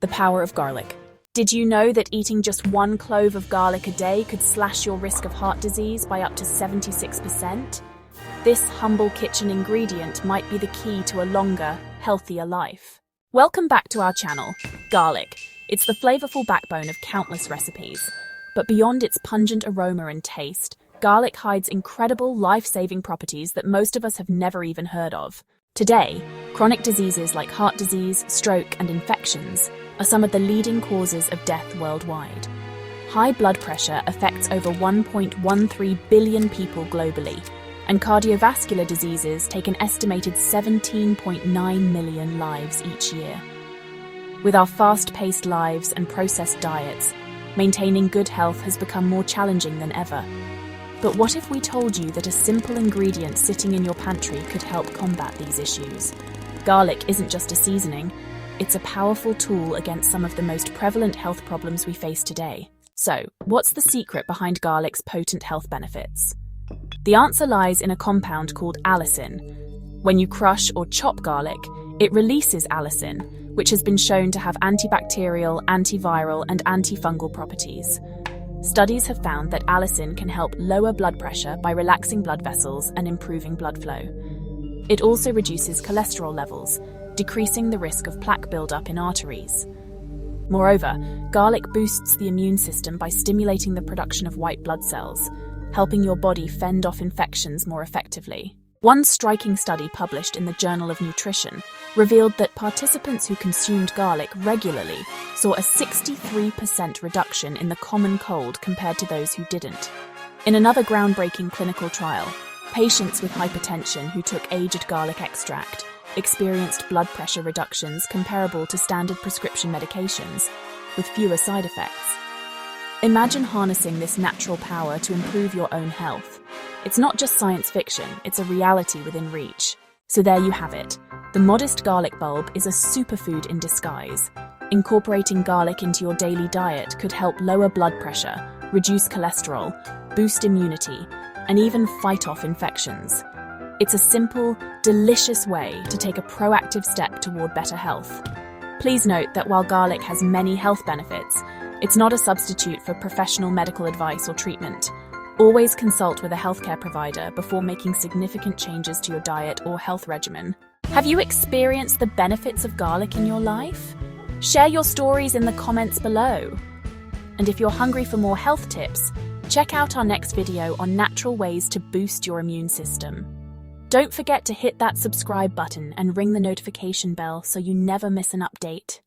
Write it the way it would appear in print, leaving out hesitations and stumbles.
The power of garlic. Did you know that eating just 1 clove of garlic a day could slash your risk of heart disease by up to 76%? This humble kitchen ingredient might be the key to a longer, healthier life. Welcome back to our channel, Garlic. It's the flavorful backbone of countless recipes. But beyond its pungent aroma and taste, garlic hides incredible life-saving properties that most of us have never even heard of. Today, chronic diseases like heart disease, stroke, and infections are some of the leading causes of death worldwide. High blood pressure affects over 1.13 billion people globally, and cardiovascular diseases take an estimated 17.9 million lives each year. With our fast-paced lives and processed diets, maintaining good health has become more challenging than ever. But what if we told you that a simple ingredient sitting in your pantry could help combat these issues? Garlic isn't just a seasoning, it's a powerful tool against some of the most prevalent health problems we face today. So, what's the secret behind garlic's potent health benefits? The answer lies in a compound called allicin. When you crush or chop garlic, it releases allicin, which has been shown to have antibacterial, antiviral, and antifungal properties. Studies have found that allicin can help lower blood pressure by relaxing blood vessels and improving blood flow. It also reduces cholesterol levels, decreasing the risk of plaque buildup in arteries. Moreover, garlic boosts the immune system by stimulating the production of white blood cells, helping your body fend off infections more effectively. One striking study published in the Journal of Nutrition revealed that participants who consumed garlic regularly saw a 63% reduction in the common cold compared to those who didn't. In another groundbreaking clinical trial, patients with hypertension who took aged garlic extract experienced blood pressure reductions comparable to standard prescription medications, with fewer side effects. Imagine harnessing this natural power to improve your own health. It's not just science fiction, it's a reality within reach. So there you have it. The modest garlic bulb is a superfood in disguise. Incorporating garlic into your daily diet could help lower blood pressure, reduce cholesterol, boost immunity, and even fight off infections. It's a simple, delicious way to take a proactive step toward better health. Please note that while garlic has many health benefits, it's not a substitute for professional medical advice or treatment. Always consult with a healthcare provider before making significant changes to your diet or health regimen. Have you experienced the benefits of garlic in your life? Share your stories in the comments below. And if you're hungry for more health tips, check out our next video on natural ways to boost your immune system. Don't forget to hit that subscribe button and ring the notification bell so you never miss an update.